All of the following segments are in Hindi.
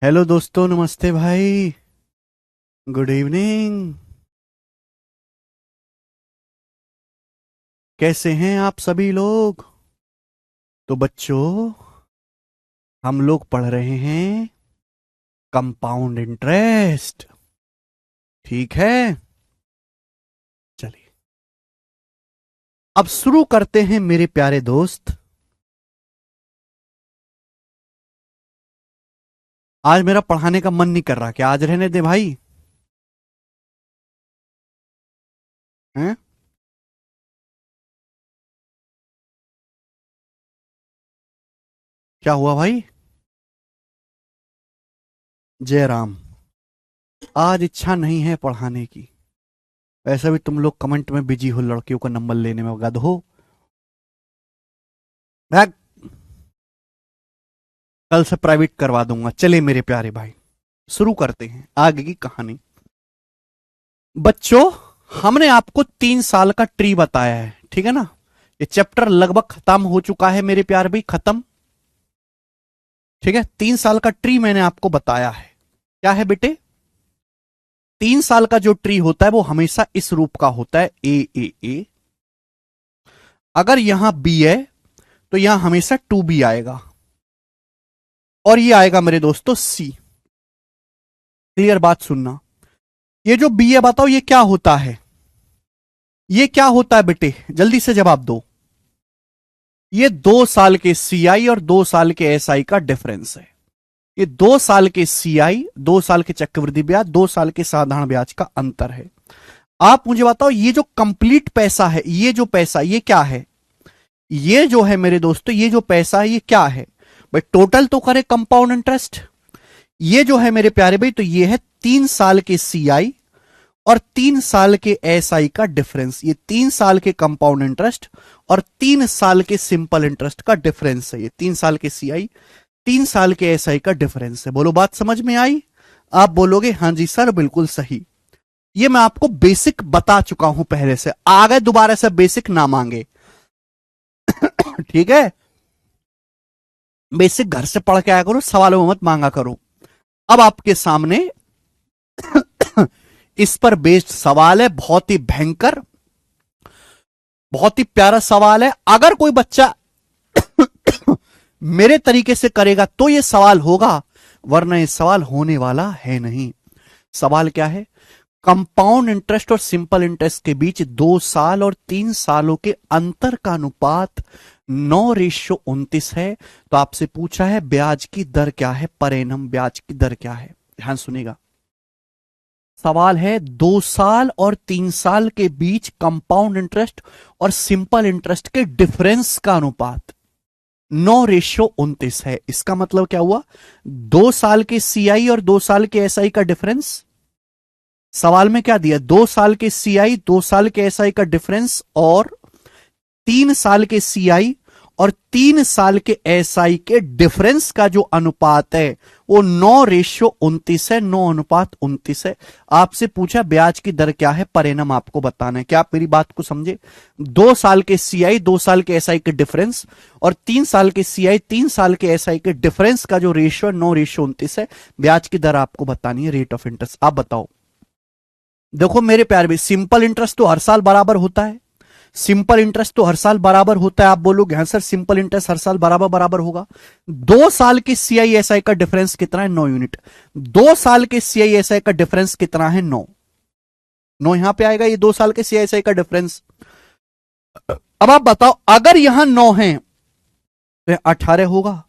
हेलो दोस्तों, नमस्ते भाई। Good evening. कैसे हैं आप सभी लोग? तो बच्चों, हम लोग पढ़ रहे हैं कंपाउंड इंटरेस्ट। ठीक है, चलिए अब शुरू करते हैं मेरे प्यारे दोस्त। आज मेरा पढ़ाने का मन नहीं कर रहा, क्या आज रहने दे भाई? हैं? क्या हुआ भाई? जय राम। आज इच्छा नहीं है पढ़ाने की। वैसे भी तुम लोग कमेंट में बिजी हो लड़कियों का नंबर लेने में, गध हो। भाग। कल से प्राइवेट करवा दूंगा। चले मेरे प्यारे भाई, शुरू करते हैं आगे की कहानी। बच्चों, हमने आपको 3 साल का ट्री बताया है, ठीक है ना? ये चैप्टर लगभग खत्म हो चुका है मेरे प्यारे भाई, खत्म। ठीक है, 3 साल का ट्री मैंने आपको बताया है। क्या है बेटे? 3 साल का जो ट्री होता है वो हमेशा इस रूप का होता है, ए। अगर यहां बी है तो यहां हमेशा 2B आएगा, और ये आएगा मेरे दोस्तों सी। क्लियर बात सुनना। ये जो बी है, बताओ ये क्या होता है? ये क्या होता है बेटे? जल्दी से जवाब दो। ये 2 साल के सीआई और 2 साल के एसआई का डिफरेंस है। ये 2 साल के सीआई, 2 साल के चक्रवृद्धि ब्याज, 2 साल के साधारण ब्याज का अंतर है। आप मुझे बताओ, ये जो कंप्लीट पैसा है, ये जो पैसा, ये क्या है? ये जो है मेरे दोस्तों, ये जो पैसा है, ये क्या है भाई? टोटल तो करे कंपाउंड इंटरेस्ट। ये जो है मेरे प्यारे भाई, तो ये है 3 साल के सीआई और 3 साल के एसआई का डिफरेंस। ये 3 साल के कंपाउंड इंटरेस्ट और 3 साल के सिंपल इंटरेस्ट का डिफरेंस है। ये 3 साल के सीआई, 3 साल के एसआई का डिफरेंस है। बोलो, बात समझ में आई? आप बोलोगे हाँ जी सर, बिल्कुल सही। ये मैं आपको बेसिक बता चुका हूं पहले से, आगे दोबारा से बेसिक ना मांगे। ठीक है, बेसिक घर से पढ़ के आया करो, सवालों में मत मांगा करो। अब आपके सामने इस पर बेस्ड सवाल है, बहुत ही भयंकर, बहुत ही प्यारा सवाल है। अगर कोई बच्चा मेरे तरीके से करेगा तो यह सवाल होगा, वरना यह सवाल होने वाला है नहीं। सवाल क्या है? कंपाउंड इंटरेस्ट और सिंपल इंटरेस्ट के बीच 2 साल और 3 सालों के अंतर का अनुपात 9:29 है। तो आपसे पूछा है ब्याज की दर क्या है, पर एनम ब्याज की दर क्या है? ध्यान सुनेगा। सवाल है 2 साल और 3 साल के बीच कंपाउंड इंटरेस्ट और सिंपल इंटरेस्ट के डिफरेंस का अनुपात 9:29 है। इसका मतलब क्या हुआ? 2 साल के सीआई और 2 साल के एसआई का डिफरेंस। सवाल में क्या दिया? 2 साल के सीआई, 2 साल के एसआई का डिफरेंस, और 3 साल के सीआई और 3 साल के एसआई के डिफरेंस का जो अनुपात है वो 9:29 है, 9:29 है। आपसे पूछा ब्याज की दर क्या है, परिणाम आपको बताना है। क्या आप मेरी बात को समझे? 2 साल के सीआई, 2 साल के एसआई के डिफरेंस, और 3 साल के सीआई, 3 साल के एसआई के डिफरेंस का जो रेशियो 9:29 है। ब्याज की दर आपको बतानी है, रेट ऑफ इंटरेस्ट। आप बताओ। देखो मेरे प्यारे भी, सिंपल इंटरेस्ट तो हर साल बराबर होता है। सिंपल इंटरेस्ट तो हर साल बराबर होता है। आप बोलोगे हाँ सर, सिंपल इंटरेस्ट हर साल बराबर बराबर होगा। 2 साल के सीआईएसआई का डिफरेंस कितना है? 9 यूनिट। 2 साल के सीआईएसआई का डिफरेंस कितना है? 9। 9 यहां पे आएगा, ये 2 साल के सीआईएसआई का डिफरेंस। अब आप बताओ, अगर यहां 9 है तो 18 होगा,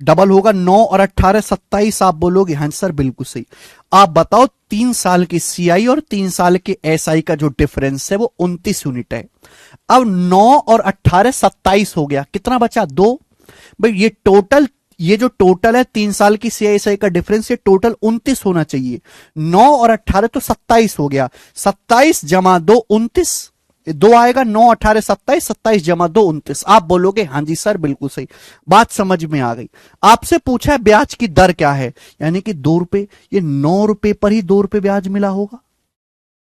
डबल होगा। 9 और 18 27। आप बोलोगे हाँ सर, बिल्कुल सही। आप बताओ, 3 साल की सीआई और 3 साल के एसआई का जो डिफरेंस है वो 29 यूनिट है। अब 9 और 18 27 हो गया, कितना बचा? 2। भाई ये टोटल, ये जो टोटल है 3 साल की सीआईएसआई का डिफरेंस, ये टोटल 29 होना चाहिए। 9 और 18 तो 27 हो गया। 27 जमा 2 29। 2 आएगा। 9 18 27, 27 जमा 2 29। आप बोलोगे हाँ जी सर, बिल्कुल सही। बात समझ में आ गई। आपसे पूछा है ब्याज की दर क्या है, यानी कि 2 रुपए। ये 9 रुपए पर ही 2 रुपए ब्याज मिला होगा।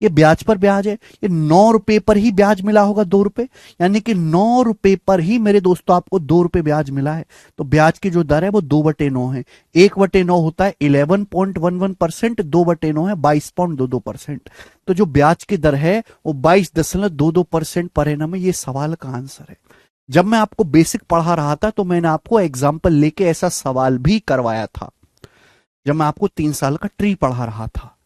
ये ब्याज पर ब्याज है। ये 9 रुपए पर ही ब्याज मिला होगा, 2 रुपए, यानी कि 9 रुपए पर ही मेरे दोस्तों आपको 2 रुपए ब्याज मिला है। तो ब्याज की जो दर है वो 2/9 है। 1/9 होता है 11.11%, 2/9 है 22.22%। तो जो ब्याज की दर है वो 22.22% पर एनम है। ये सवाल का आंसर है। जब मैं आपको बेसिक पढ़ा रहा था तो मैंने आपको एग्जाम्पल लेके ऐसा सवाल भी करवाया था, जब मैं आपको 3 साल का ट्री पढ़ा रहा था।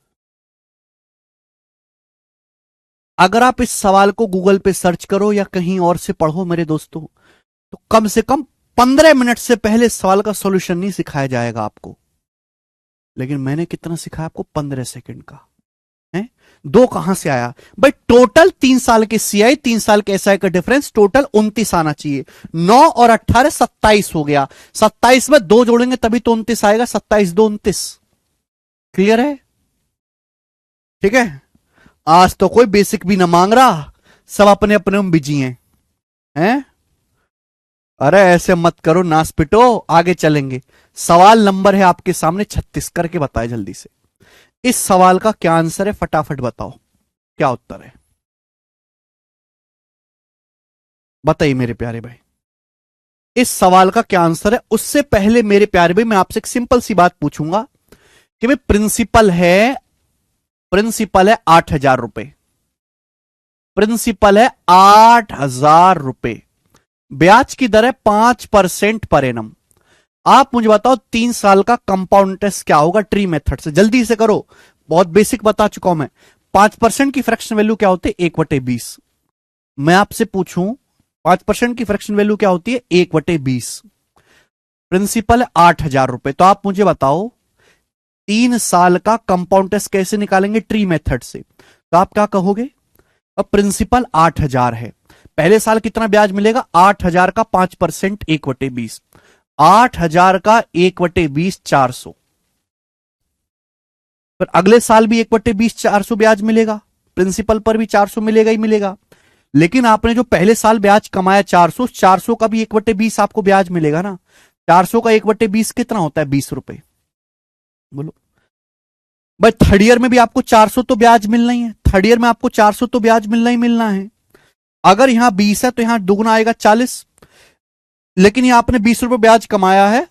अगर आप इस सवाल को गूगल पे सर्च करो या कहीं और से पढ़ो मेरे दोस्तों, तो कम से कम 15 मिनट से पहले इस सवाल का सॉल्यूशन नहीं सिखाया जाएगा आपको। लेकिन मैंने कितना सिखाया आपको? 15 सेकंड का है। 2 कहां से आया भाई? टोटल 3 साल के सीआई 3 साल के एसआई का डिफरेंस टोटल 29 आना चाहिए। 9 और 18 27 हो गया। 27 में 2 जोड़ेंगे तभी तो 29 आएगा। 27 2 29। क्लियर है? ठीक है। आज तो कोई बेसिक भी ना मांग रहा, सब अपने अपने में बिजी हैं। अरे ऐसे मत करो, नास पिटो, आगे चलेंगे। सवाल नंबर है आपके सामने 36। करके बताए जल्दी से। इस सवाल का क्या आंसर है? फटाफट बताओ क्या उत्तर है, बताइए मेरे प्यारे भाई। इस सवाल का क्या आंसर है? उससे पहले मेरे प्यारे भाई मैं आपसे एक सिंपल सी बात पूछूंगा कि भाई प्रिंसिपल है 8,000 रुपए। प्रिंसिपल है 8,000 रुपए। ब्याज की दर है 5% पर एनम। आप मुझे बताओ 3 साल का कंपाउंड इंटरेस्ट क्या होगा ट्री मेथड से? जल्दी से करो, बहुत बेसिक बता चुका हूं मैं। 5% की फ्रैक्शन वैल्यू क्या होती है? 1/20। मैं आपसे पूछूं 5% की फ्रैक्शन वैल्यू क्या होती है? 1/20। प्रिंसिपल है 8,000 रुपए। तो आप मुझे बताओ 3 साल का कंपाउंड इंटरेस्ट कैसे निकालेंगे ट्री मेथड से? तो आप क्या कहोगे? अब प्रिंसिपल 8,000 है, पहले साल कितना ब्याज मिलेगा? 8,000 का 5% 1/20। 8,000 का 1/20 400। फिर अगले साल भी 1/20 400 ब्याज मिलेगा। प्रिंसिपल पर भी 400 मिलेगा ही मिलेगा। लेकिन आपने जो पहले साल ब्याज कमाया 400, 400 का भी 1/20 आपको ब्याज मिलेगा ना। 400 का 1/20 कितना होता है? 20 रुपए। बोलो भाई, थर्ड ईयर में भी आपको 400 तो ब्याज मिलना ही है। थर्ड ईयर में आपको 400 तो ब्याज मिलना ही मिलना है। अगर यहां 20 है तो यहां दुगना आएगा 40। लेकिन यहां आपने 20 रुपए ब्याज कमाया है,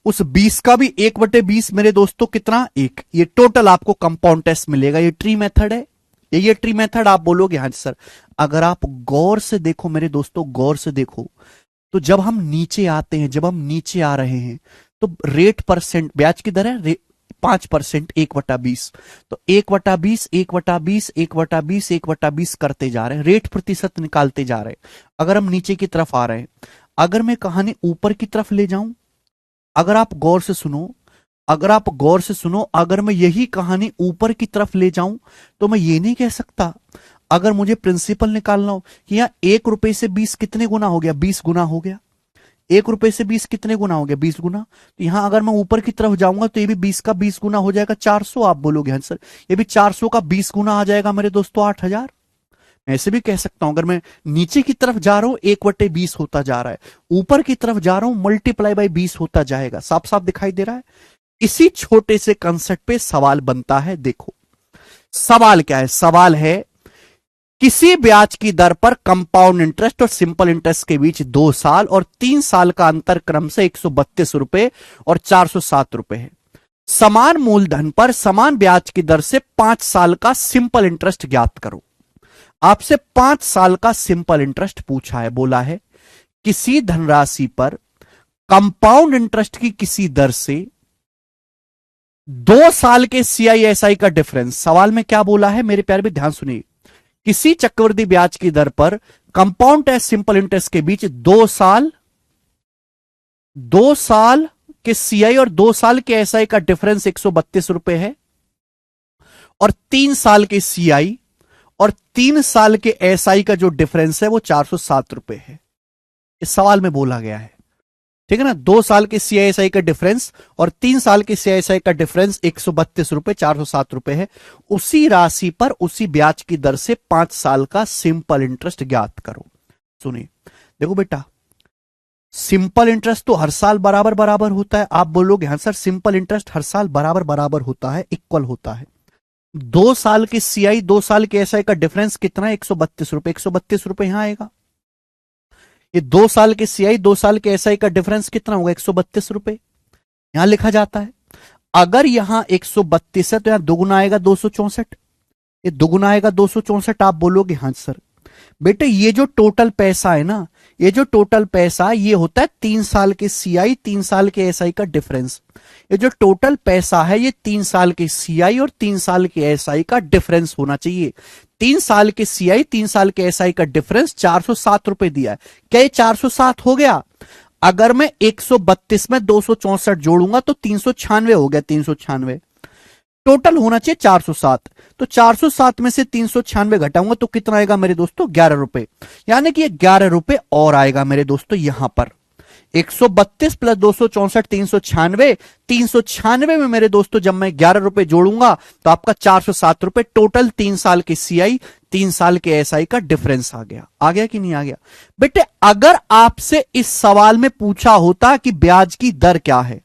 उस 20 का भी 1/20 मेरे दोस्तों कितना? 1। ये टोटल आपको कंपाउंड टेस्ट मिलेगा। ये ट्री मेथड है। ये ट्री मेथड आप बोलोगे हाँ सर। अगर आप गौर से देखो मेरे दोस्तों, गौर से देखो, तो जब हम नीचे आते हैं, जब हम नीचे आ रहे हैं तो रेट परसेंट ब्याज की दर है 5%, 1/20। तो 1/20 1/20 1/20 1/20 करते जा रहे हैं, रेट प्रतिशत निकालते जा रहे हैं। अगर हम नीचे की तरफ आ रहे हैं, अगर मैं कहानी ऊपर की तरफ ले जाऊं, अगर आप गौर से सुनो, अगर आप गौर से सुनो, अगर मैं यही कहानी ऊपर की तरफ ले जाऊं तो मैं ये नहीं कह सकता, अगर मुझे प्रिंसिपल निकालना हो कि यहां 1 रुपए से 20 कितने गुना हो गया? 20 गुना हो गया। 1 रुपए से 20 कितने गुना हो गया? 20 गुना। तो यहां अगर मैं ऊपर की तरफ जाऊंगा तो ये भी 20 का 20 गुना हो जाएगा 400। आप बोलोगे हाँ सर, ये भी 400 का 20 गुना आ जाएगा मेरे दोस्तों 8,000। मैं ऐसे भी कह सकता हूं, अगर मैं नीचे की तरफ जा रहा हूं 1/20 होता जा रहा है, ऊपर की तरफ जा रहा हूं मल्टीप्लाई बाई 20 होता जाएगा। साफ साफ दिखाई दे रहा है। इसी छोटे से कंसेप्ट पे सवाल बनता है। देखो सवाल क्या है? सवाल है किसी ब्याज की दर पर कंपाउंड इंटरेस्ट और सिंपल इंटरेस्ट के बीच 2 साल और 3 साल का अंतर क्रम से 132 रुपए और 407 रुपए है। समान मूलधन पर समान ब्याज की दर से 5 साल का सिंपल इंटरेस्ट ज्ञात करो। आपसे 5 साल का सिंपल इंटरेस्ट पूछा है। बोला है किसी धनराशि पर कंपाउंड इंटरेस्ट की किसी दर से 2 साल के सीआईएसआई का डिफरेंस। सवाल में क्या बोला है मेरे प्यारे भी ध्यान सुनिए। किसी चक्रवृद्धि ब्याज की दर पर कंपाउंड एंड सिंपल इंटरेस्ट के बीच 2 साल के सीआई और 2 साल के एसआई का डिफरेंस 132 रुपए है, और 3 साल के सीआई और 3 साल के एसआई का जो डिफरेंस है वो 407 रुपए है। इस सवाल में बोला गया है, ठीक है ना। 2 साल के सीआईएसआई का डिफरेंस और 3 साल के सीआईएसआई का डिफरेंस 132 रुपए 407 रुपए है। उसी राशि पर उसी ब्याज की दर से 5 साल का सिंपल इंटरेस्ट ज्ञात करो। सुनिए देखो बेटा, सिंपल इंटरेस्ट तो हर साल बराबर बराबर होता है। आप बोलोगे हाँ सर सिंपल इंटरेस्ट हर साल बराबर बराबर होता है, इक्वल होता है। 2 साल की सीआई 2 साल की एसआई का डिफरेंस कितना है? 132 रुपए। 132 रुपए यहां आएगा। ये 2 साल की सीआई 2 साल के एसआई का डिफरेंस कितना होगा? 132 रुपए यहां लिखा जाता है। अगर यहां 132 है तो यहां दुगुना आएगा 264। ये दुगुना आएगा 264। आप बोलोगे हाँ सर। बेटे ये जो टोटल पैसा है ना, ये जो टोटल पैसा ये होता है 3 साल के सीआई 3 साल के एसआई का डिफरेंस। ये जो टोटल पैसा है ये 3 साल के सीआई और 3 साल के एसआई का डिफरेंस होना चाहिए। 3 साल के सीआई 3 साल के एसआई का डिफरेंस 407 रुपए दिया है। क्या ये 407 हो गया? अगर मैं 132 में 264 जोड़ूंगा तो 396 हो गया। 396 टोटल होना चाहिए 407। तो 407 में से 396 घटाऊंगा तो कितना आएगा मेरे दोस्तों? 11 रुपए। यानी कि ये 11 रुपए और आएगा मेरे दोस्तों यहां पर। 132 प्लस 264 396। 396 में मेरे दोस्तों जब मैं 11 रुपए जोड़ूंगा तो आपका 407 रुपए टोटल 3 साल के सीआई 3 साल के एसआई का डिफरेंस आ गया। आ गया कि नहीं आ गया? बेटे अगर आपसे इस सवाल में पूछा होता कि ब्याज की दर क्या है,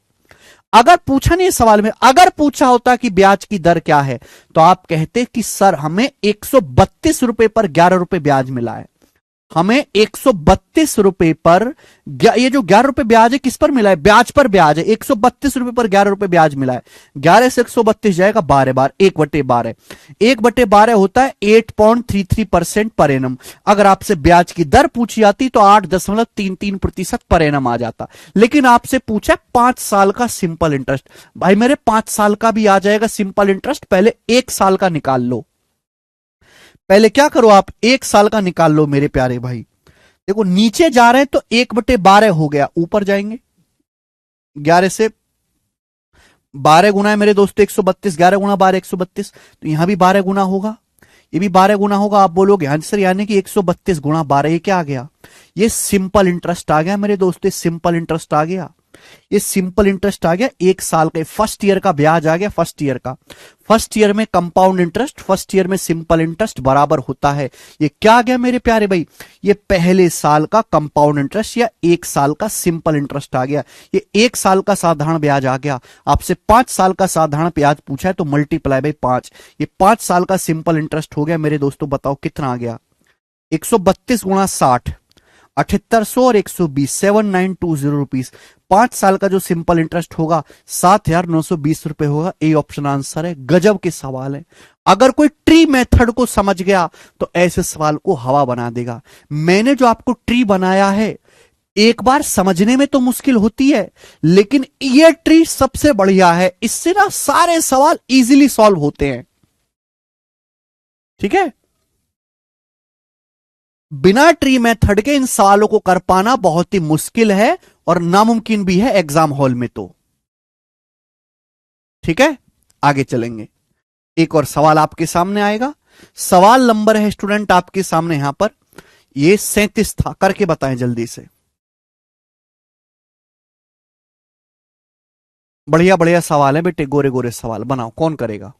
अगर पूछा नहीं सवाल में, अगर पूछा होता कि ब्याज की दर क्या है तो आप कहते कि सर हमें 132 रुपए पर 11 रुपए ब्याज मिला है। हमें 132 रुपए पर ये जो 11 रुपए ब्याज है किस पर मिला है? ब्याज पर ब्याज है। 132 रुपए पर 11 रुपए ब्याज मिला है। 11 से 132 जाएगा 12 बार। 1/12 1/12 होता है 8.33% पर एनम। अगर आपसे ब्याज की दर पूछी जाती तो 8.33% पर एनम आ जाता। लेकिन आपसे पूछा 5 साल का सिंपल इंटरेस्ट। भाई मेरे 5 साल का भी आ जाएगा सिंपल इंटरेस्ट। पहले 1 साल का निकाल लो। पहले क्या करो आप? 1 साल का निकाल लो मेरे प्यारे भाई। देखो नीचे जा रहे हैं तो 1/12 हो गया। ऊपर जाएंगे 11 से 12 गुना है मेरे दोस्तों 132। 11 गुना 12 132। तो यहां भी 12 गुना होगा, ये भी 12 गुना होगा। आप बोलोगे हाँ सर यानी कि 132 गुना 12 ये क्या आ गया? ये सिंपल इंटरेस्ट आ गया मेरे दोस्तों। सिंपल इंटरेस्ट आ गया। ये सिंपल इंटरेस्ट आ गया। 1 साल का फर्स्ट ईयर का ब्याज आ गया। फर्स्ट ईयर का, फर्स्ट ईयर में कंपाउंड इंटरेस्ट, फर्स्ट ईयर में सिंपल इंटरेस्ट बराबर होता है। ये क्या आ गया मेरे प्यारे भाई? ये पहले साल का कंपाउंड इंटरेस्ट या 1 साल का सिंपल इंटरेस्ट आ गया। ये 1 साल का साधारण ब्याज आ गया। आपसे 5 साल का साधारण ब्याज पूछा है तो मल्टीप्लाई बाई 5। ये 5 साल का सिंपल इंटरेस्ट हो गया मेरे दोस्तों। बताओ कितना आ गया? 132 गुणा 60 7800 और 120 7920 रुपीस। 5 साल का जो सिंपल इंटरेस्ट होगा 7920 रुपए होगा। ए ऑप्शन आंसर है। गजब के सवाल है। अगर कोई ट्री मेथड को समझ गया तो ऐसे सवाल को हवा बना देगा। मैंने जो आपको ट्री बनाया है एक बार समझने में तो मुश्किल होती है, लेकिन ये ट्री सबसे बढ़िया है। इससे ना सारे सवाल इजीली सॉल्व होते हैं। ठीक है, बिना ट्री मेथड के इन सवालों को कर पाना बहुत ही मुश्किल है और नामुमकिन भी है एग्जाम हॉल में तो। ठीक है, आगे चलेंगे। एक और सवाल आपके सामने आएगा। सवाल नंबर है स्टूडेंट आपके सामने यहां पर, ये 37 था। करके बताएं जल्दी से। बढ़िया बढ़िया सवाल है बेटे, गोरे गोरे सवाल बनाओ। कौन करेगा?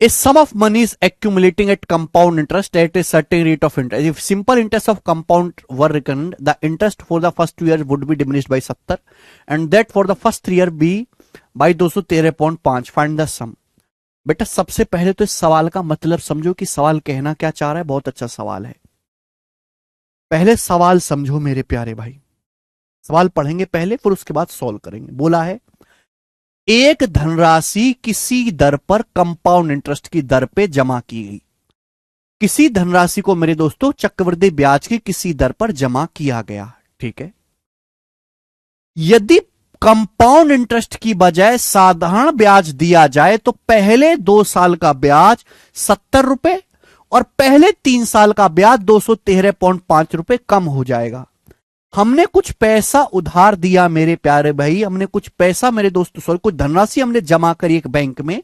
A sum of money is accumulating at compound interest at a certain rate of interest. If simple interest of compound were reckoned, the interest for the first 2 years would be diminished by 70 and that for the first 3 year be by 213.5. Find the sum. बेटा सबसे पहले तो इस सवाल का मतलब समझो कि सवाल कहना क्या चाह रहा है। बहुत अच्छा सवाल है। पहले सवाल समझो मेरे प्यारे भाई। सवाल पढ़ेंगे पहले फिर उसके बाद सॉल्व करेंगे। बोला है एक धनराशि किसी दर पर कंपाउंड इंटरेस्ट की दर पे जमा की गई। किसी धनराशि को मेरे दोस्तों चक्रवृद्धि ब्याज की किसी दर पर जमा किया गया। ठीक है, यदि कंपाउंड इंटरेस्ट की बजाय साधारण ब्याज दिया जाए तो पहले 2 साल का ब्याज 70 रुपए और पहले 3 साल का ब्याज 213.5 रुपए कम हो जाएगा। हमने कुछ पैसा उधार दिया मेरे प्यारे भाई, हमने कुछ पैसा मेरे दोस्तों सॉरी कुछ धनराशि हमने जमा करी एक बैंक में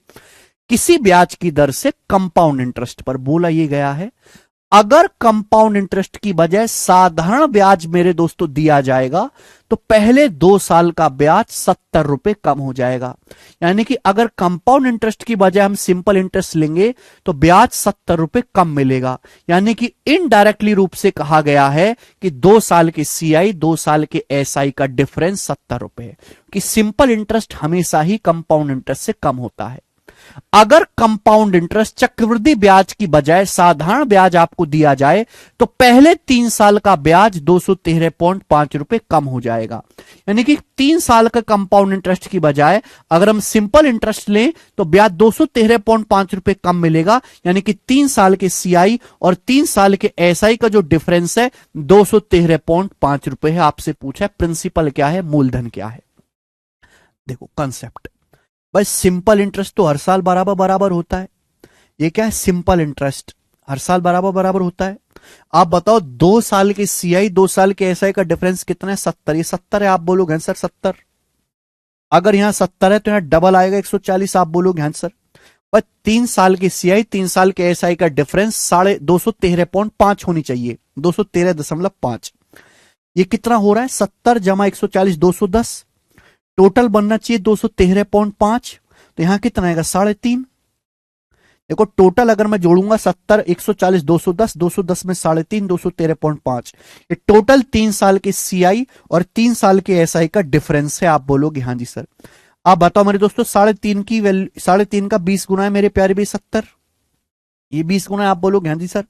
किसी ब्याज की दर से कंपाउंड इंटरेस्ट पर। बोला ये गया है अगर कंपाउंड इंटरेस्ट की बजाय साधारण ब्याज मेरे दोस्तों दिया जाएगा तो पहले 2 साल का ब्याज 70 रुपए कम हो जाएगा। यानी कि अगर कंपाउंड इंटरेस्ट की बजाय हम सिंपल इंटरेस्ट लेंगे तो ब्याज 70 रुपए कम मिलेगा। यानी कि इनडायरेक्टली रूप से कहा गया है कि 2 साल के सीआई 2 साल के एसआई का डिफरेंस 70 रुपए है, कि सिंपल इंटरेस्ट हमेशा ही कंपाउंड इंटरेस्ट से कम होता है। अगर कंपाउंड इंटरेस्ट चक्रवृद्धि ब्याज की बजाय साधारण ब्याज आपको दिया जाए तो पहले 3 साल का ब्याज 213.5 रुपए कम हो जाएगा। यानी कि 3 साल का कंपाउंड इंटरेस्ट की बजाय अगर हम सिंपल इंटरेस्ट लें तो ब्याज 213.5 रुपए कम मिलेगा। यानी कि 3 साल के सीआई और 3 साल के एसआई का जो डिफरेंस है 213.5 रुपए है। आपसे पूछा है प्रिंसिपल क्या है, मूलधन क्या है। देखो कंसेप्ट, भाई सिंपल इंटरेस्ट तो हर साल बराबर बराबर होता है। ये क्या है, सिंपल इंटरेस्ट हर साल बराबर बराबर होता है। आप बताओ 2 साल के सीआई 2 साल के एसआई का डिफरेंस कितना है, 70। ये 70 है, आप बोलोगे आंसर 70। अगर यहां 70 है तो यहां डबल आएगा 140, आप बोलोगे आंसर। पर 3 साल के सीआई 3 साल के एसआई का डिफरेंस 213.5 होनी चाहिए, 213.5। ये कितना हो रहा है, 70 जमा 140 210। टोटल बनना चाहिए 213.5, तो यहां कितना आएगा 3.5। देखो टोटल अगर मैं जोड़ूंगा 70 140 210, 210 में 3.5 213.5, ये टोटल 3 साल के सीआई और 3 साल के एसआई का डिफरेंस है। आप बोलोगे हाँ जी सर। आप बताओ मेरे दोस्तों 3.5 की वैल्यू, 3.5 का 20 गुना है मेरे प्यारे भाई 70, ये 20 गुना है। आप बोलोगे हाँ जी सर।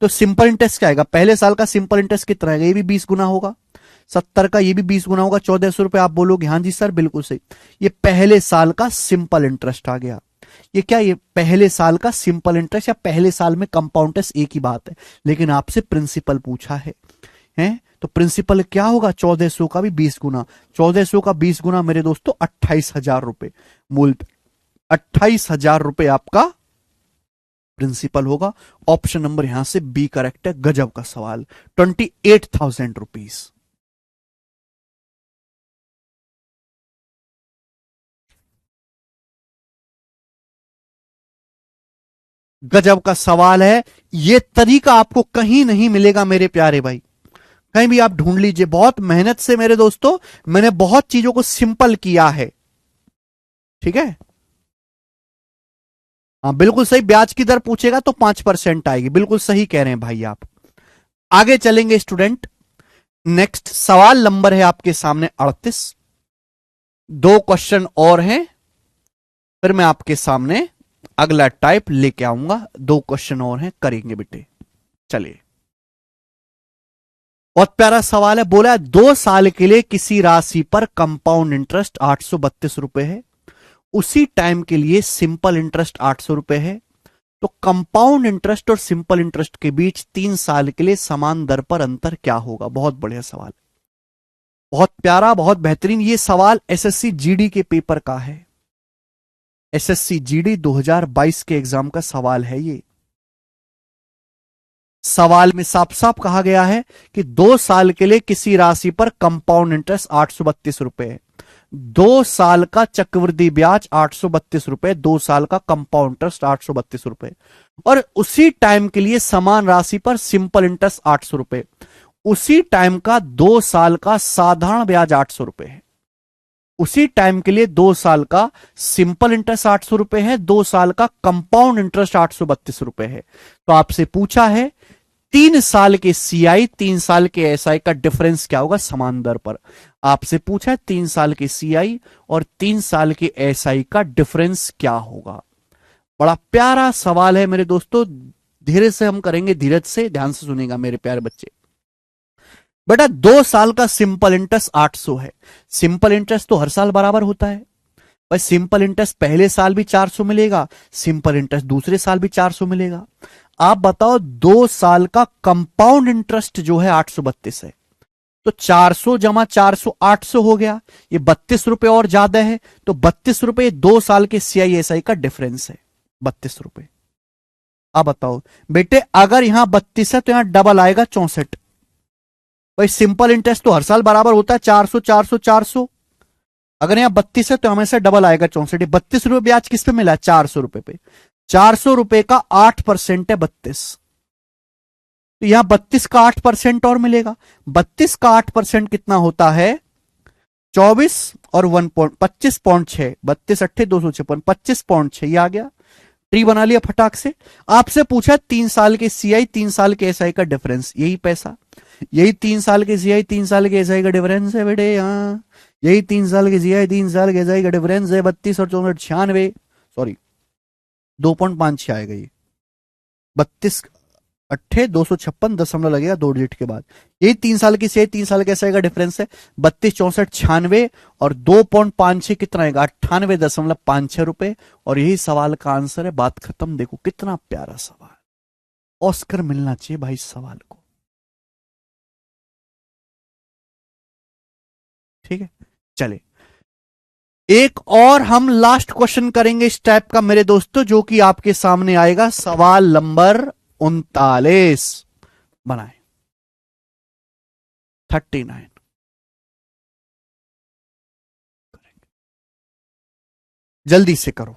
तो सिंपल इंटरेस्ट क्या आएगा, पहले साल का सिंपल इंटरेस्ट कितना आएगा, ये भी 20 गुना होगा। 70 का ये भी 20 गुना होगा, 1400 रुपए। आप बोलोगे हाँ जी सर बिल्कुल सही। ये पहले साल का सिंपल इंटरेस्ट आ गया। ये क्या, ये पहले साल का सिंपल इंटरेस्ट या पहले साल में कंपाउंड इंटरेस्ट एक ही बात है, लेकिन आपसे प्रिंसिपल पूछा है, हैं? तो प्रिंसिपल क्या होगा, 1400 का भी 20 गुना। 1400 का 20 गुना मेरे दोस्तों 28,000 रुपए मूल, 28,000 रुपए आपका प्रिंसिपल होगा। ऑप्शन नंबर यहां से बी करेक्ट है। गजब का सवाल, 28,000 रुपीज। गजब का सवाल है। यह तरीका आपको कहीं नहीं मिलेगा मेरे प्यारे भाई, कहीं भी आप ढूंढ लीजिए। बहुत मेहनत से मेरे दोस्तों मैंने बहुत चीजों को सिंपल किया है, ठीक है। हाँ बिल्कुल सही, ब्याज की दर पूछेगा तो 5% आएगी, बिल्कुल सही कह रहे हैं भाई आप। आगे चलेंगे स्टूडेंट। नेक्स्ट सवाल नंबर है आपके सामने 38। 2 क्वेश्चन और हैं, फिर मैं आपके सामने अगला टाइप लेके आऊंगा। 2 क्वेश्चन और हैं, करेंगे बेटे। चलिए, बहुत प्यारा सवाल है। बोला है 2 साल के लिए किसी राशि पर कंपाउंड इंटरेस्ट 832 रुपए है, उसी टाइम के लिए सिंपल इंटरेस्ट 800 रुपए है। तो कंपाउंड इंटरेस्ट और सिंपल इंटरेस्ट के बीच 3 साल के लिए समान दर पर अंतर क्या होगा। बहुत बढ़िया सवाल, बहुत प्यारा, बहुत बेहतरीन। ये सवाल एसएससी जीडी के पेपर का है, एसएससी जीडी 2022 के एग्जाम का सवाल है। ये सवाल में साफ साफ कहा गया है कि 2 साल के लिए किसी राशि पर कंपाउंड इंटरेस्ट 832 रुपए है, 2 साल का चक्रवृद्धि ब्याज 832 रुपए, 2 साल का कंपाउंड इंटरेस्ट 832 रुपए, और उसी टाइम के लिए समान राशि पर सिंपल इंटरेस्ट 800 रुपए। उसी टाइम का 2 साल का साधारण ब्याज 800 रुपए है, उसी टाइम के लिए 2 साल का सिंपल इंटरेस्ट 800 रुपए है, 2 साल का कंपाउंड इंटरेस्ट 832 रुपए है। तो आपसे पूछा है 3 साल के सीआई 3 साल के एसआई का डिफरेंस क्या होगा समान दर पर। आपसे पूछा है 3 साल के सीआई और 3 साल के एसआई का डिफरेंस क्या होगा। बड़ा प्यारा सवाल है मेरे दोस्तों, धीरे से हम करेंगे, धीरज से, ध्यान से सुनेगा मेरे प्यारे बच्चे। बेटा 2 साल का सिंपल इंटरेस्ट 800 है, सिंपल इंटरेस्ट तो हर साल बराबर होता है भाई। सिंपल इंटरेस्ट पहले साल भी 400 मिलेगा, सिंपल इंटरेस्ट दूसरे साल भी 400 मिलेगा। आप बताओ 2 साल का कंपाउंड इंटरेस्ट जो है 832 है, तो 400 जमा 400 800 हो गया। ये 32 रुपए और ज्यादा है, तो 32 रुपए 2 साल के सीआईएसआई का डिफरेंस है, 32 रुपए। अब बताओ बेटे अगर यहां 32 है तो यहां डबल आएगा 64। भाई सिंपल इंटरेस्ट तो हर साल बराबर होता है 400 400 400, अगर यहां 32 है तो हमेशा डबल आएगा 64। 32 रुपए ब्याज किस पे मिला है, 400 रुपए पे। 400 रुपए का 8% है 32, तो यहां 32 का 8% और मिलेगा। 32 का 8% कितना होता है? 24 और 25.6, 32 अट्ठे 256, 25.6, ये आ गया। ट्री बना लिया फटाक से। आपसे पूछा 3 साल के सीआई 3 साल के एसआई का डिफरेंस, यही पैसा, यही 3 साल के सीआई 3 साल के एसआई का डिफरेंस है बेटे यहाँ। यही 3 साल के सीआई 3 साल के एसआई का डिफरेंस है, 32 और 64, 96, सॉरी 2.56 आएगा ये। 32 अट्ठे 256 लगेगा 2 डिजिट के बाद। यही 3 साल की से 3 साल के एसआई का डिफरेंस है, 32 64 96, और 2.56 कितना आएगा? 98.56 रुपए। और यही सवाल का आंसर है। बात खत्म। देखो कितना प्यारा सवाल, ऑस्कर मिलना चाहिए भाई इस सवाल को। ठीक है, चले एक और हम लास्ट क्वेश्चन करेंगे इस टाइप का मेरे दोस्तों, जो कि आपके सामने आएगा। सवाल नंबर 39 बनाए, 39। जल्दी से करो।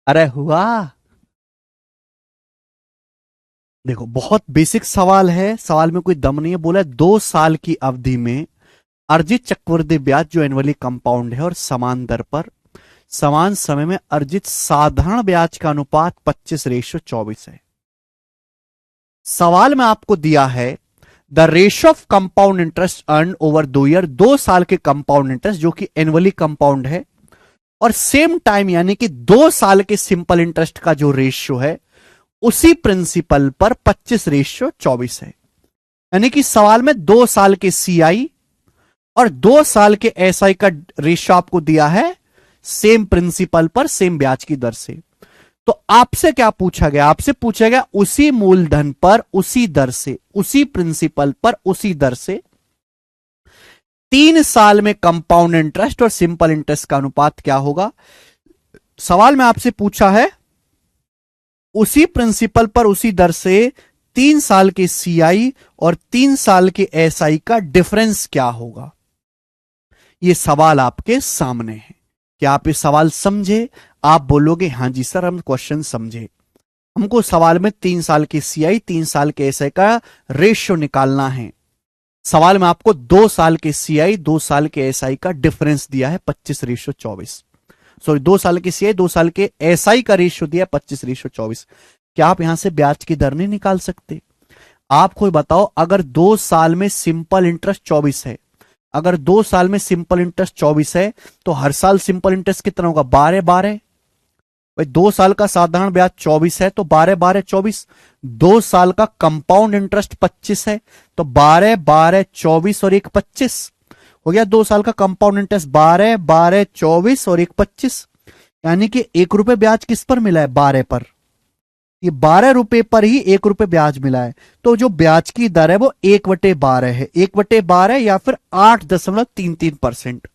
अरे हुआ। देखो बहुत बेसिक सवाल है, सवाल में कोई दम नहीं है। बोला 2 साल की अवधि में अर्जित चक्रवृद्धि ब्याज जो एनुअली कंपाउंड है और समान दर पर समान समय में अर्जित साधारण ब्याज का अनुपात 25:24 है। सवाल में आपको दिया है the ratio of compound interest earn over 2 year, 2 साल के कंपाउंड इंटरेस्ट जो कि एनुअली कंपाउंड है, और सेम टाइम यानी कि 2 साल के सिंपल इंटरेस्ट का जो रेशियो है उसी प्रिंसिपल पर 25:24 है। यानी कि सवाल में 2 साल के सीआई और 2 साल के एसआई का रेशियो आपको दिया है सेम प्रिंसिपल पर सेम ब्याज की दर से। तो आपसे क्या पूछा गया? आपसे पूछा गया उसी मूलधन पर उसी दर से, उसी प्रिंसिपल पर उसी दर से 3 साल में कंपाउंड इंटरेस्ट और सिंपल इंटरेस्ट का अनुपात क्या होगा। सवाल में आपसे पूछा है उसी प्रिंसिपल पर उसी दर से 3 साल के सीआई और 3 साल के एसआई का डिफरेंस क्या होगा। यह सवाल आपके सामने है। क्या आप ये सवाल समझे? आप बोलोगे हां जी सर हम क्वेश्चन समझे। हमको सवाल में 3 साल के सीआई 3 साल के एसआई का रेशियो निकालना है। सवाल में आपको 2 साल के सीआई 2 साल के एसआई का डिफरेंस दिया है 25:24। सॉरी 2 साल के सीआई 2 साल के एसआई का रेशियो दिया है 25:24। क्या आप यहां से ब्याज की दर नहीं निकाल सकते? आप कोई बताओ, अगर 2 साल में सिंपल इंटरेस्ट 24 है, अगर 2 साल में सिंपल इंटरेस्ट 24 है तो हर साल सिंपल इंटरेस्ट कितना होगा? 12 भाई 2 साल का साधारण ब्याज 24 है तो 12 2 साल का कंपाउंड इंटरेस्ट 25 है तो 12 और 1 25 हो गया। 2 साल का कंपाउंड इंटरेस्ट 12 और 1 25, यानी कि 1 रुपए ब्याज किस पर मिला है? 12 पर। ये 12 रुपए पर ही 1 रुपए ब्याज मिला है। तो जो ब्याज की दर है वो 1/12 है, 1/12 या फिर 8.33%।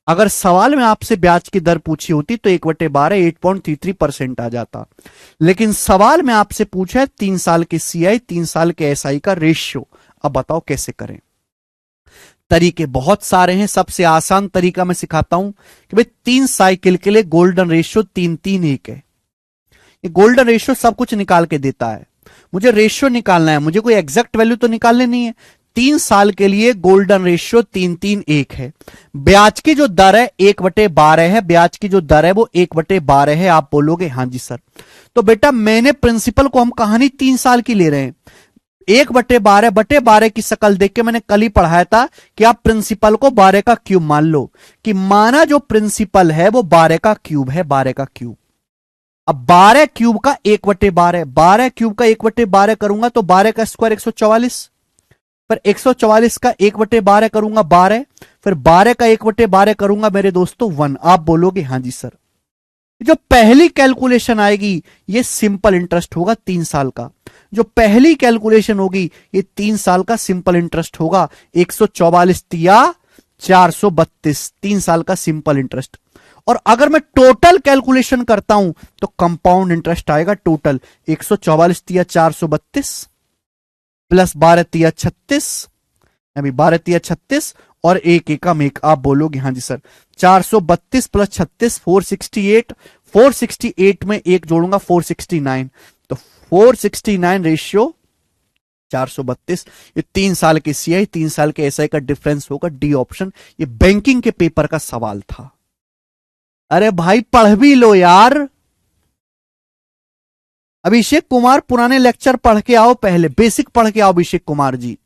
अगर सवाल में आपसे ब्याज की दर पूछी होती तो 1/12 8.33% आ जाता। लेकिन सवाल में आपसे पूछा है 3 साल के सीआई 3 साल के एसआई का रेशियो। अब बताओ कैसे करें? तरीके बहुत सारे हैं। सबसे आसान तरीका मैं सिखाता हूं कि भाई 3 साइकिल के लिए गोल्डन रेशियो 3-3-1 है। ये गोल्डन रेशियो सब कुछ निकाल के देता है। मुझे रेशियो निकालना है, मुझे कोई एग्जैक्ट वैल्यू तो निकालने नहीं है। 3 साल के लिए गोल्डन रेशियो 3-3-1 है। ब्याज की जो दर है 1/12 है, ब्याज की जो दर है वो 1/12 है। आप बोलोगे हां जी सर। तो बेटा मैंने प्रिंसिपल को हम कहानी 3 साल की ले रहे हैं। 1/12 की शक्ल देख के मैंने कल ही पढ़ाया था कि आप प्रिंसिपल को 12 का क्यूब मान लो, कि माना जो प्रिंसिपल है वो 12 का क्यूब है, 12 का क्यूब। अब 12 क्यूब का 1/12, 12 क्यूब का 1/12 करूंगा तो 12 का स्क्वायर 144, पर 144 का 1/12 करूंगा 12, फिर 12 का 1/12 करूंगा मेरे दोस्तों 1। आप बोलोगे हां जी सर। जो पहली कैलकुलेशन आएगी ये सिंपल इंटरेस्ट होगा 3 साल का। जो पहली कैलकुलेशन होगी ये 3 साल का सिंपल इंटरेस्ट होगा। 144 तिया 432, 3 साल का सिंपल इंटरेस्ट। और अगर मैं टोटल कैलकुलेशन करता हूं तो कंपाउंड इंटरेस्ट आएगा टोटल 144 तिया 432 प्लस 12 तिया 36, अभी 12 तिया 36 और एक एकम एक। आप बोलोगे हाँ जी सर। 432 प्लस 36 468, 468 में एक जोड़ूंगा 469, तो 469 रेशियो 432। ये 3 साल के सीआई 3 साल के एसआई का डिफरेंस होगा। D option. ये बैंकिंग के पेपर का सवाल था। अरे भाई पढ़ भी लो यार। अभिषेक कुमार पुराने लेक्चर पढ़ के आओ, पहले बेसिक पढ़ के आओ अभिषेक कुमार जी।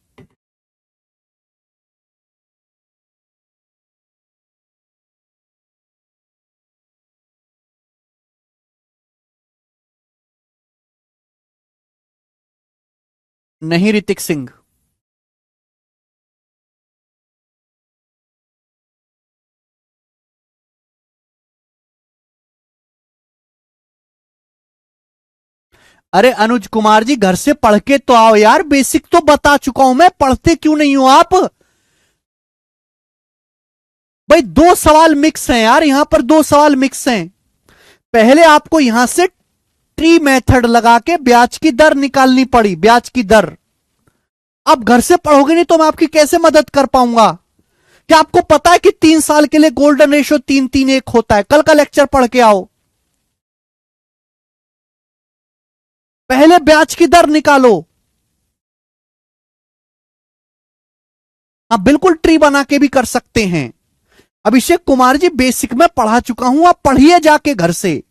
नहीं ऋतिक सिंह। अरे अनुज कुमार जी घर से पढ़ के तो आओ यार, बेसिक तो बता चुका हूं मैं, पढ़ते क्यों नहीं हो आप? भाई 2 सवाल मिक्स हैं यार, यहां पर 2 सवाल मिक्स हैं। पहले आपको यहां से ट्री मेथड लगा के ब्याज की दर निकालनी पड़ी, ब्याज की दर। आप घर से पढ़ोगे नहीं तो मैं आपकी कैसे मदद कर पाऊंगा? क्या आपको पता है कि 3 साल के लिए गोल्डन रेशियो 3-3-1 होता है? कल का लेक्चर पढ़ के आओ। पहले ब्याज की दर निकालो। आप बिल्कुल ट्री बना के भी कर सकते हैं। अभिषेक कुमार जी बेसिक में पढ़ा चुका हूं, आप पढ़िए जाके घर से।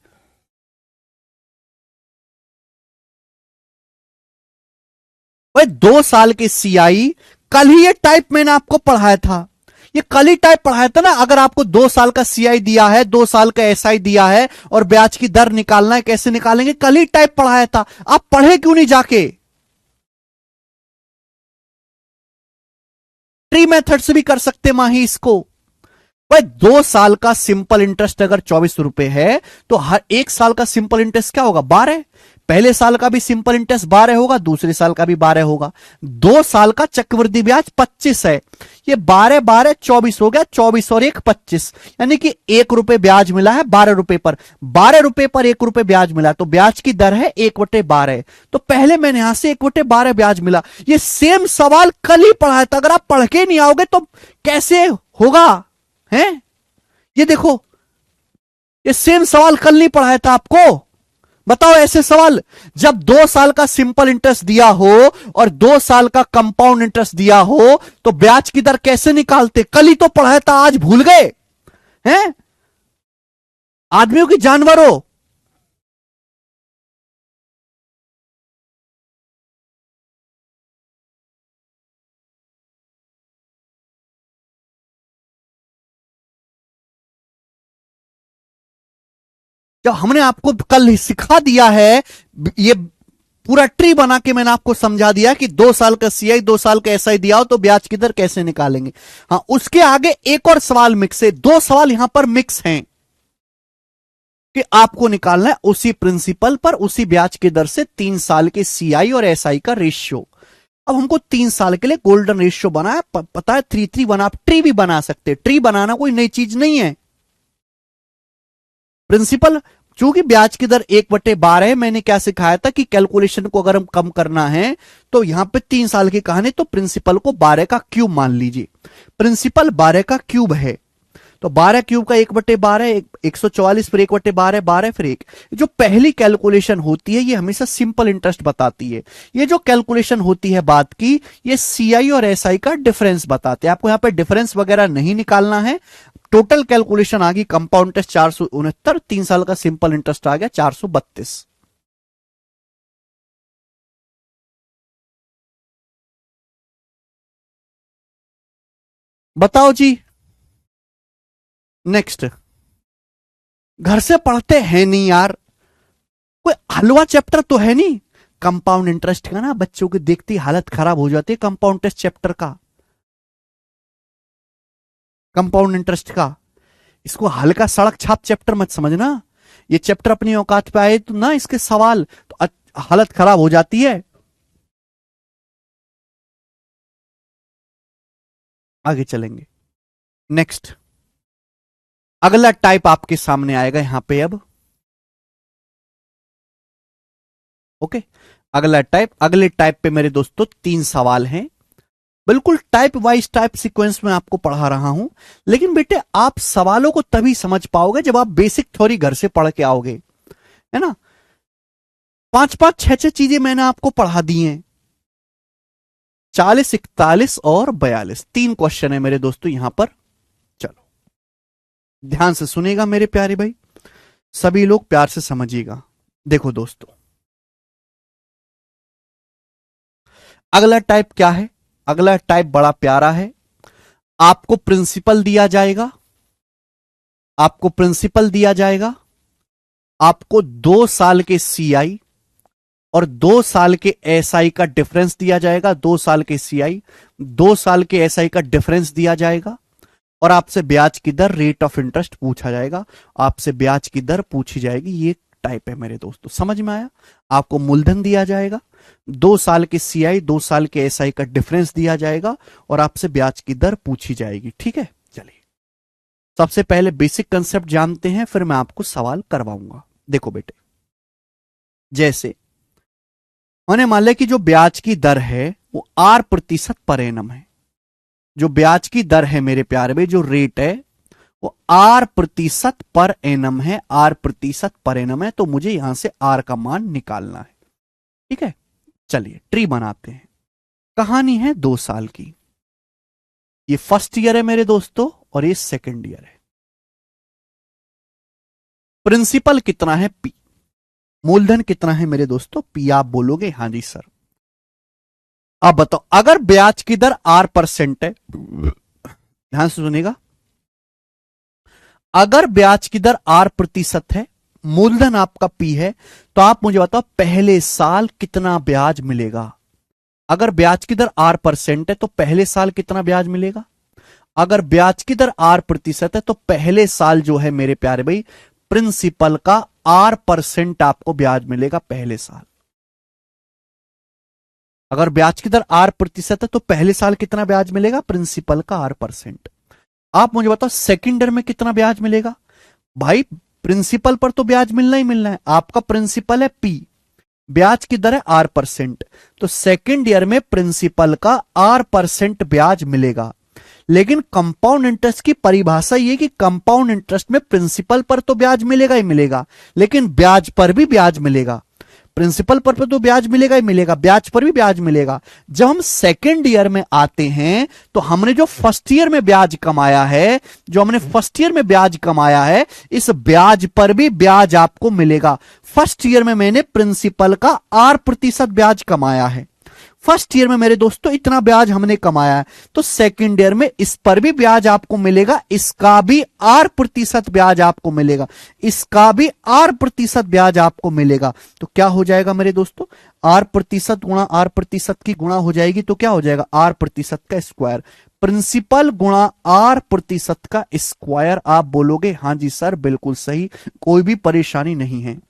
भाई 2 साल के सीआई, कल ही ये टाइप मैंने आपको पढ़ाया था, ये कल ही टाइप पढ़ाया था ना। अगर आपको 2 साल का सीआई दिया है, 2 साल का एसआई दिया है और ब्याज की दर निकालना है, कैसे निकालेंगे, कल ही टाइप पढ़ाया था। आप पढ़े क्यों नहीं जाके? ट्री मेथड से भी कर सकते माही इसको। भाई 2 साल का सिंपल इंटरेस्ट अगर 24 रुपए है तो हर 1 साल का सिंपल इंटरेस्ट क्या होगा, 12। पहले साल का भी सिंपल इंटरेस्ट 12 होगा, दूसरे साल का भी 12 होगा। 2 साल का चक्रवृद्धि ब्याज 25 है। ये 12 12 24 हो गया, 24 और 1 25, यानी कि 1 रुपए ब्याज मिला है 12 रुपए पर। 12 रुपए पर 1 रुपए ब्याज मिला, तो ब्याज की दर है 1/12। तो पहले मैंने यहां से 1/12 ब्याज मिला। ये सेम सवाल कल ही पढ़ाया था, अगर आप पढ़ के नहीं आओगे तो कैसे होगा है? ये देखो, ये सेम सवाल कल नहीं पढ़ाया था आपको। बताओ ऐसे सवाल, जब 2 साल का सिंपल इंटरेस्ट दिया हो और 2 साल का कंपाउंड इंटरेस्ट दिया हो तो ब्याज की दर कैसे निकालते? कल ही तो पढ़ाया था, आज भूल गए हैं? आदमियों की जानवरों। जब हमने आपको कल सिखा दिया है, ये पूरा ट्री बना के मैंने आपको समझा दिया कि 2 साल का सीआई 2 साल का एसआई दिया हो तो ब्याज की दर कैसे निकालेंगे। हाँ, उसके आगे एक और सवाल मिक्स है, 2 सवाल यहां पर मिक्स हैं कि आपको निकालना है उसी प्रिंसिपल पर उसी ब्याज की दर से 3 साल के सीआई और एसआई का रेशियो। अब हमको 3 साल के लिए गोल्डन रेशियो बना है, पता है 3 3 बना, आप ट्री भी बना सकते, ट्री बनाना कोई नई चीज नहीं है। प्रिंसिपल, चूंकि ब्याज की दर 1/12 है, मैंने क्या सिखाया था कि कैलकुलेशन को अगर हम कम करना है तो यहां पे 3 साल की कहानी, तो प्रिंसिपल को 12 का क्यूब मान लीजिए। प्रिंसिपल 12 का क्यूब है, तो 12 क्यूब का 1/12, 144 फिर 1/12, 12 फिर 1। जो पहली कैलकुलेशन होती है ये हमेशा सिंपल इंटरेस्ट बताती है। ये जो कैलकुलेशन होती है बात की, ये सीआई और एसआई का डिफरेंस बताते हैं। आपको यहां पे डिफरेंस वगैरह नहीं निकालना है। टोटल कैलकुलेशन आ गई, कंपाउंड इंटरेस्ट 469, 3 साल का सिंपल इंटरेस्ट आ गया 432। बताओ जी। नेक्स्ट, घर से पढ़ते हैं नहीं यार, कोई हलवा चैप्टर तो है नहीं कंपाउंड इंटरेस्ट का ना, बच्चों की देखती हालत खराब हो जाती है कंपाउंड इंटरेस्ट चैप्टर का, कंपाउंड इंटरेस्ट का। इसको हल्का सड़क छाप चैप्टर मत समझना। ये चैप्टर अपनी औकात पे आए तो ना इसके सवाल तो हालत खराब हो जाती है। आगे चलेंगे। नेक्स्ट, अगला टाइप आपके सामने आएगा यहां पे अब। ओके, अगला टाइप, अगले टाइप पे मेरे दोस्तों 3 सवाल हैं। बिल्कुल टाइप वाइज टाइप सीक्वेंस में आपको पढ़ा रहा हूं, लेकिन बेटे आप सवालों को तभी समझ पाओगे जब आप बेसिक थ्योरी घर से पढ़ के आओगे, है ना। 5 5 6 6 चीजें मैंने आपको पढ़ा दी हैं। 40 41 और 42 3 क्वेश्चन है मेरे दोस्तों यहां पर। चलो ध्यान से सुनेगा मेरे प्यारे भाई, सभी लोग प्यार से समझिएगा। देखो दोस्तों, अगला टाइप क्या है? अगला टाइप बड़ा प्यारा है। आपको प्रिंसिपल दिया जाएगा, आपको प्रिंसिपल दिया जाएगा, आपको 2 साल के सीआई और 2 साल के एसआई का डिफरेंस दिया जाएगा। 2 साल के सीआई, 2 साल के एसआई का डिफरेंस दिया जाएगा और आपसे ब्याज की दर, रेट ऑफ इंटरेस्ट पूछा जाएगा। आपसे ब्याज की दर पूछी जाएगी। ये टाइप है मेरे दोस्तों, समझ में आया? आपको मूलधन दिया जाएगा, 2 साल के सीआई 2 साल के एसआई का डिफरेंस दिया जाएगा और आपसे ब्याज की दर पूछी जाएगी। ठीक है, चलिए सबसे पहले बेसिक कंसेप्ट जानते हैं, फिर मैं आपको सवाल करवाऊंगा। देखो बेटे, जैसे मैंने मान लिया कि जो ब्याज की दर है वो 8% पर एनम है। जो ब्याज की दर है मेरे प्यारे में, जो रेट है वो 8% पर एनम है, 8% पर एनम है। तो मुझे यहां से आर का मान निकालना है। ठीक है, चलिए ट्री बनाते हैं। कहानी है 2 साल की। ये फर्स्ट ईयर है मेरे दोस्तों और ये सेकंड ईयर है। प्रिंसिपल कितना है? पी। मूलधन कितना है मेरे दोस्तों? पी। आप बोलोगे हाँ जी सर। अब बताओ, अगर ब्याज की दर R% है, ध्यान से सुनिएगा, अगर ब्याज की दर R% है, मूलधन आपका P है, तो आप मुझे बताओ पहले साल कितना ब्याज मिलेगा। अगर ब्याज की दर R% है तो पहले साल कितना ब्याज मिलेगा? अगर ब्याज की दर R% है तो पहले साल जो है मेरे प्यारे भाई, प्रिंसिपल का R% आपको ब्याज मिलेगा पहले साल। अगर ब्याज की दर R% है तो पहले साल कितना ब्याज मिलेगा? प्रिंसिपल का R%। आप मुझे बताओ सेकंड ईयर में कितना ब्याज मिलेगा? भाई प्रिंसिपल पर तो ब्याज मिलना ही मिलना है, आपका प्रिंसिपल है P, ब्याज की दर है R%, तो सेकंड ईयर में प्रिंसिपल का R% ब्याज मिलेगा। लेकिन कंपाउंड इंटरेस्ट की परिभाषा यह कि कंपाउंड इंटरेस्ट में प्रिंसिपल पर तो ब्याज मिलेगा ही मिलेगा, लेकिन ब्याज पर भी ब्याज मिलेगा। प्रिंसिपल पर तो ब्याज मिलेगा ही मिलेगा, ब्याज पर भी ब्याज मिलेगा। जब हम सेकेंड ईयर में आते हैं तो हमने जो फर्स्ट ईयर में ब्याज कमाया है, इस ब्याज पर भी ब्याज आपको मिलेगा। फर्स्ट ईयर में मैंने प्रिंसिपल का R% ब्याज कमाया है, फर्स्ट ईयर में मेरे दोस्तों इतना ब्याज हमने कमाया है, तो सेकंड ईयर में इस पर भी ब्याज आपको मिलेगा, इसका भी R% ब्याज आपको मिलेगा, इसका भी R% ब्याज आपको मिलेगा। तो क्या हो जाएगा मेरे दोस्तों? R% गुणा R% की गुणा हो जाएगी तो क्या हो जाएगा? R% का स्क्वायर। प्रिंसिपल गुणा R% का स्क्वायर। आप बोलोगे हाँ जी सर बिल्कुल सही, कोई भी परेशानी नहीं है।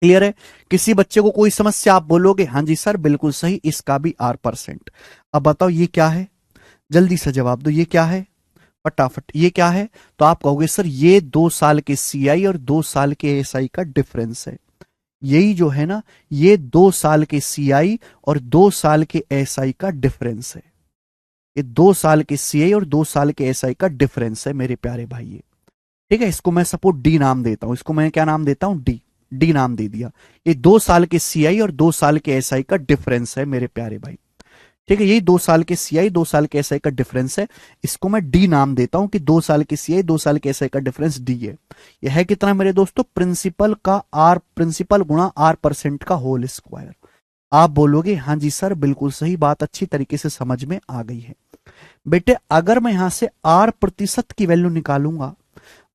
क्लियर है? किसी बच्चे को कोई समस्या? आप बोलोगे हाँ जी सर बिल्कुल सही, इसका भी R%। अब बताओ ये क्या है? जल्दी से जवाब दो, ये क्या है? फटाफट, ये क्या है? तो आप कहोगे सर ये 2 साल के CI और 2 साल के SI का डिफरेंस है। यही जो है ना, ये 2 साल के CI और 2 साल के SI का डिफरेंस है। ये 2 साल के CI और 2 साल के SI का डिफरेंस है मेरे प्यारे भाई। ठीक है, इसको मैं सपोज डी नाम देता हूं, इसको मैं क्या नाम देता हूं? डी नाम दे दिया। ये 2 साल के CI और 2 साल के SI का डिफरेंस है मेरे प्यारे भाई। ठीक है, यही 2 साल के CI 2 साल के SI का डिफरेंस है, इसको मैं डी नाम देता हूं कि 2 साल के CI 2 साल के SI का डिफरेंस डी है। यह है कितना मेरे दोस्तों? प्रिंसिपल गुणा R% का होल स्क्वायर। आप बोलोगे हाँ जी सर बिल्कुल सही, बात अच्छी तरीके से समझ में आ गई है। बेटे अगर मैं यहां से R% की वैल्यू निकालूंगा,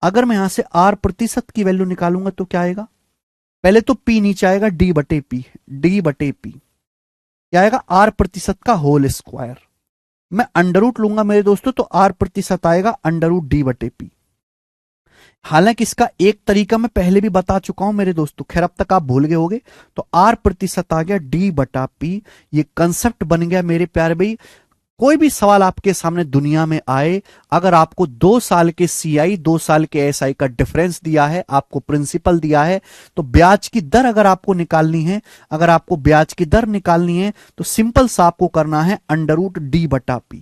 अगर मैं यहां से R% की वैल्यू निकालूंगा तो क्या आएगा? पहले तो P नीचे आएगा, D/P क्या आएगा? R% का होल स्क्वायर। मैं अंडर रूट लूंगा मेरे दोस्तों तो R% आएगा √D/P। हालांकि इसका एक तरीका मैं पहले भी बता चुका हूं मेरे दोस्तों, खैर अब तक आप भूल गए होंगे। तो R% आ गया D/P, ये कंसेप्ट बन गया मेरे प्यारे भाई। कोई भी सवाल आपके सामने दुनिया में आए, अगर आपको 2 साल के CI 2 साल के SI का डिफरेंस दिया है, आपको प्रिंसिपल दिया है, तो ब्याज की दर अगर आपको निकालनी है, तो सिंपल सा आपको करना है √D/P।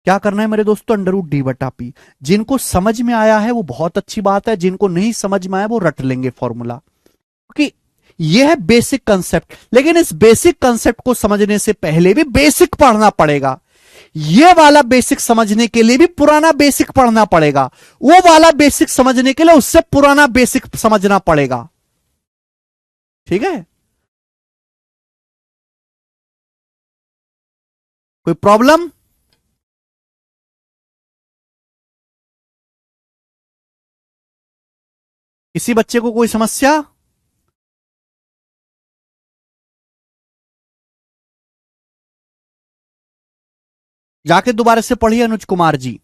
क्या करना है मेरे दोस्तों? √D/P। जिनको समझ में आया है वो बहुत अच्छी बात है, जिनको नहीं समझ में आया वो रट लेंगे फॉर्मूला, क्योंकि यह है बेसिक कंसेप्ट। लेकिन इस बेसिक कंसेप्ट को समझने से पहले भी बेसिक पढ़ना पड़ेगा। ये वाला बेसिक समझने के लिए भी पुराना बेसिक पढ़ना पड़ेगा, वो वाला बेसिक समझने के लिए उससे पुराना बेसिक समझना पड़ेगा। ठीक है, कोई प्रॉब्लम? किसी बच्चे को कोई समस्या? जाके दोबारा से पढ़िए अनुज कुमार जी।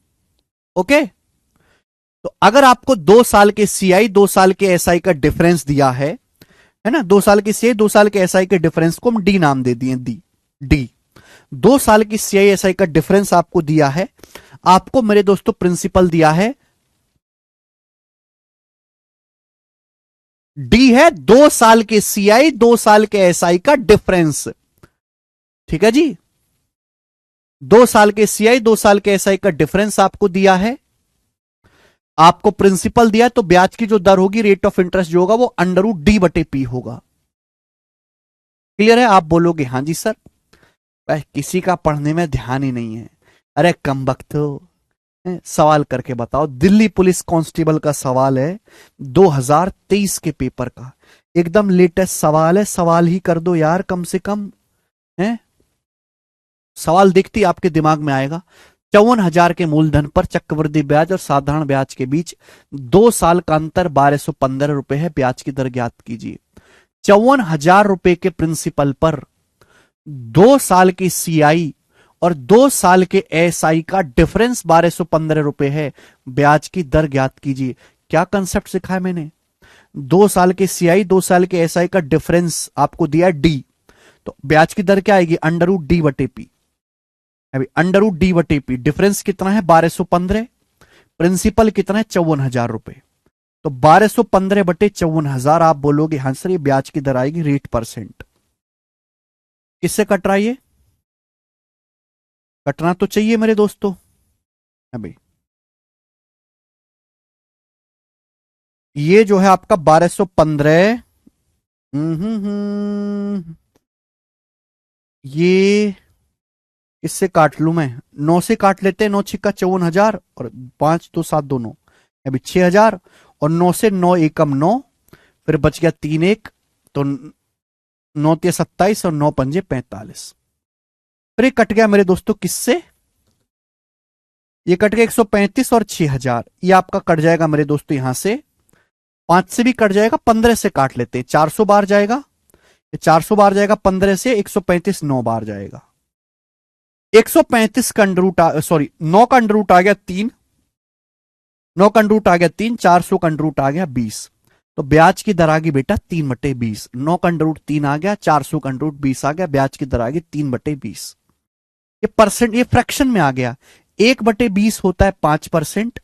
ओके, तो अगर आपको 2 साल के CI 2 साल के SI का डिफरेंस दिया है ना, 2 साल के CI 2 साल के SI के डिफरेंस को हम डी नाम दे दिए, डी। 2 साल की CI SI का डिफरेंस आपको दिया है, आपको मेरे दोस्तों प्रिंसिपल दिया है डी है 2 साल के CI 2 साल के SI का डिफरेंस। ठीक है जी, 2 साल के CI 2 साल के SI का डिफरेंस आपको दिया है, आपको प्रिंसिपल दिया है, तो ब्याज की जो दर होगी, रेट ऑफ इंटरेस्ट जो होगा वो √D/P होगा। क्लियर है? आप बोलोगे हाँ जी सर। वह किसी का पढ़ने में ध्यान ही नहीं है। अरे कमबख्तो, सवाल करके बताओ। दिल्ली पुलिस कांस्टेबल का सवाल है 2023 के पेपर का, एकदम लेटेस्ट सवाल है। सवाल ही कर दो यार कम से कम, है? सवाल देखती आपके दिमाग में आएगा। 54,000 के मूलधन पर चक्रवृद्धि ब्याज और साधारण ब्याज के बीच 2 साल का अंतर 1215 रुपए है, ब्याज की दर ज्ञात कीजिए। 54,000 रुपए के प्रिंसिपल पर 2 साल की सीआई और 2 साल के एसआई का डिफरेंस 1215 रुपए है, ब्याज की दर ज्ञात कीजिए। क्या कंसेप्ट सिखाया मैंने? 2 साल के सीआई 2 साल के एसआई का डिफरेंस आपको दिया डी, तो ब्याज की दर क्या आएगी? अंडर रूट डी बटे पी। अभी अंडर रूट डी बटे पी, डिफरेंस कितना है? 1215, प्रिंसिपल कितना है? 54,000 रुपए। तो 1215 बटे 54,000, आप बोलोगे हाँ सर ये ब्याज की दर आएगी रेट परसेंट। किससे कट रहा है ये? कटना तो चाहिए मेरे दोस्तों। अभी ये जो है आपका 1215, ये इससे काट लू मैं, 9 से काट लेते हैं, 9 6 54,000 और 5 2 7 2 9, अभी 6,000, और 9 से 9 एकम 9, फिर बच गया 3 1, तो 9 3 27 और 9 5 45। फिर ये कट गया मेरे दोस्तों किससे? ये कट गया 135 और 6,000, ये आपका कट जाएगा मेरे दोस्तों यहां से। 5 से भी कट जाएगा, 15 से काट लेते हैं, 400 बार जाएगा। ये 400 बार जाएगा 15 से, 135 9 बार जाएगा। 135 का अंडर रूट, सॉरी 9 का अंडर रूट आ गया 3, 9 का अंडर रूट आ गया 3, 400 का अंडर रूट आ गया 20। तो ब्याज की दर आ गई बेटा 3/20। 9 का अंडर रूट 3 आ गया, 400 का अंडर रूट 20 आ गया, ब्याज की दर आ गई 3/20। ये परसेंट, ये फ्रैक्शन में आ गया। 1/20 होता है 5%,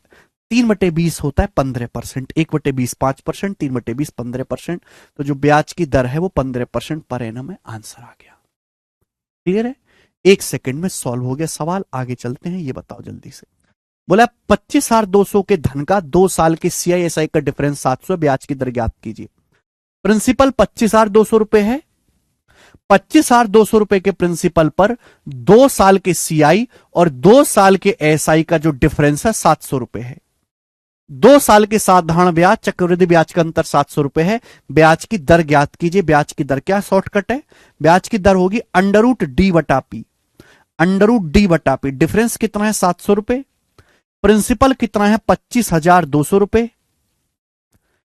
3/20 होता है 15%। 1/20 5%, 3/20 15%। तो जो ब्याज की दर है वो 15% पर एनम है। आंसर आ गया। क्लियर है? 1 सेकंड में सॉल्व हो गया सवाल। आगे चलते हैं, ये बताओ जल्दी से। बोला 25,200 के धन का 2 साल के सीआईएसआई का डिफरेंस 700, ब्याज की दर ज्ञात कीजिए। प्रिंसिपल 25,200 रुपए है। 25,200 रुपए के प्रिंसिपल पर 2 साल के सीआई और 2 साल के एसआई का जो डिफरेंस है 700 रुपए है। 2 साल के साधारण ब्याज चक्रवृद्धि ब्याज का अंतर 700 रुपए है, ब्याज की दर ज्ञात कीजिए। ब्याज की दर क्या शॉर्टकट है? ब्याज की दर होगी अंडर रूट डी बटा पी। अंडर रूट डी बटा पी, डिफरेंस कितना है? 700 रुपए। प्रिंसिपल कितना है? 25,200 रुपए।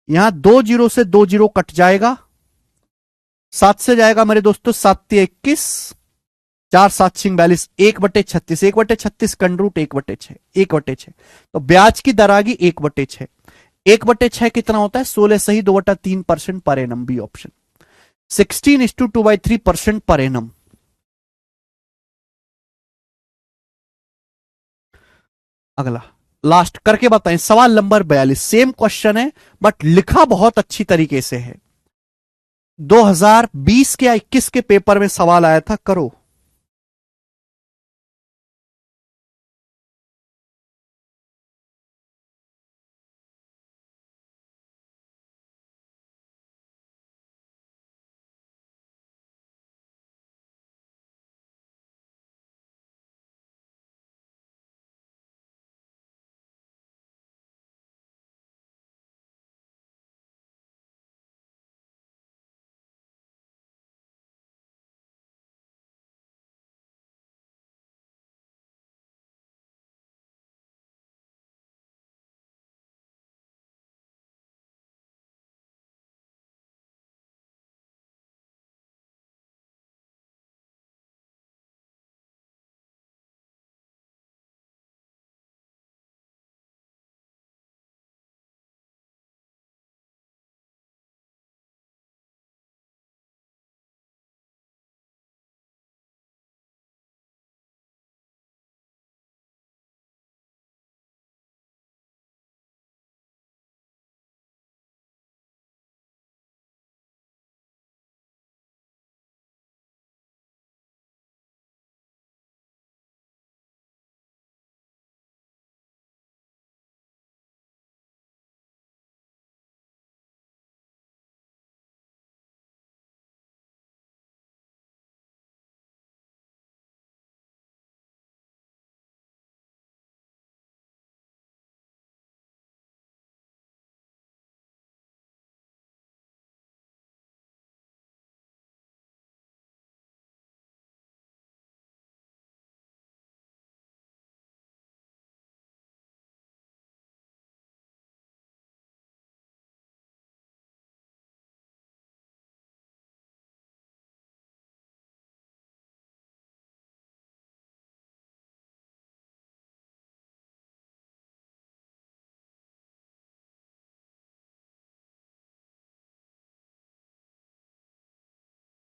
यहां 2 जीरो से 2 जीरो कट जाएगा, 7 से जाएगा मेरे दोस्तों 7 21, 4 7 42, 1/36, 1/36 कंडरूट 1/6, 1/6। तो ब्याज की दर आ गई 1/6। 1/6 कितना होता है? 16 सही 2/3% per annum, B option. 16:2/3% per annum. अगला लास्ट करके बताएं, सवाल नंबर 42, सेम क्वेश्चन है बट लिखा बहुत अच्छी तरीके से है। 2020 के या 21 के पेपर में सवाल आया था, करो।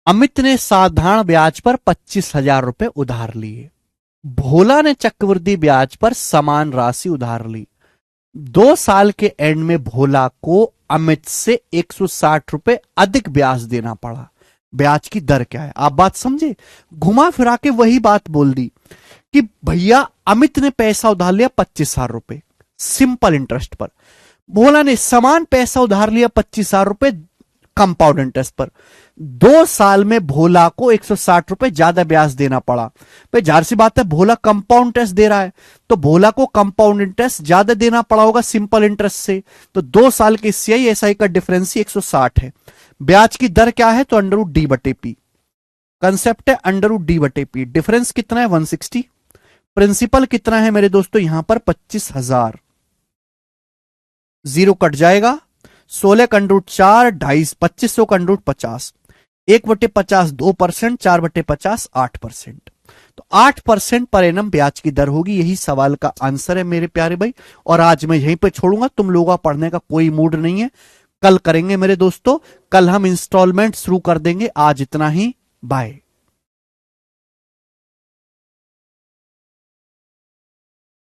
अमित ने साधारण ब्याज पर 25,000 रुपए उधार लिए। भोला ने चक्रवृद्धि ब्याज पर समान राशि उधार ली। 2 साल के एंड में भोला को अमित से 160 रुपए अधिक ब्याज देना पड़ा। ब्याज की दर क्या है, आप बात समझे? घुमा फिरा के वही बात बोल दी कि भैया अमित ने पैसा उधार लिया 25,000 रुपए सिंपल इंटरेस्ट पर, भोला ने समान पैसा उधार लिया 25,000 रुपए कंपाउंड इंटरेस्ट पर। 2 साल में भोला को 160 रुपए ज्यादा ब्याज देना पड़ा। भाई जाहिर सी बात है, भोला कंपाउंड इंटरेस्ट दे रहा है तो भोला को कंपाउंड इंटरेस्ट ज्यादा देना पड़ा होगा सिंपल इंटरेस्ट से। तो 2 साल के सीआई एसआई का डिफरेंस ही 160 है। ब्याज की दर क्या है? तो √d/p। कंसेप्ट है √d/p। डिफरेंस कितना है? 160। प्रिंसिपल कितना है मेरे दोस्तों? यहां पर 25,000। जीरो कट जाएगा। 16 का √4 250, 2500 का √50। 1/50 2%, 4/50 8%। तो 8% पर एनम ब्याज की दर होगी। यही सवाल का आंसर है मेरे प्यारे भाई। और आज मैं यहीं पे छोड़ूंगा, तुम लोगों का पढ़ने का कोई मूड नहीं है। कल करेंगे मेरे दोस्तों, कल हम इंस्टॉलमेंट शुरू कर देंगे। आज इतना ही, बाय।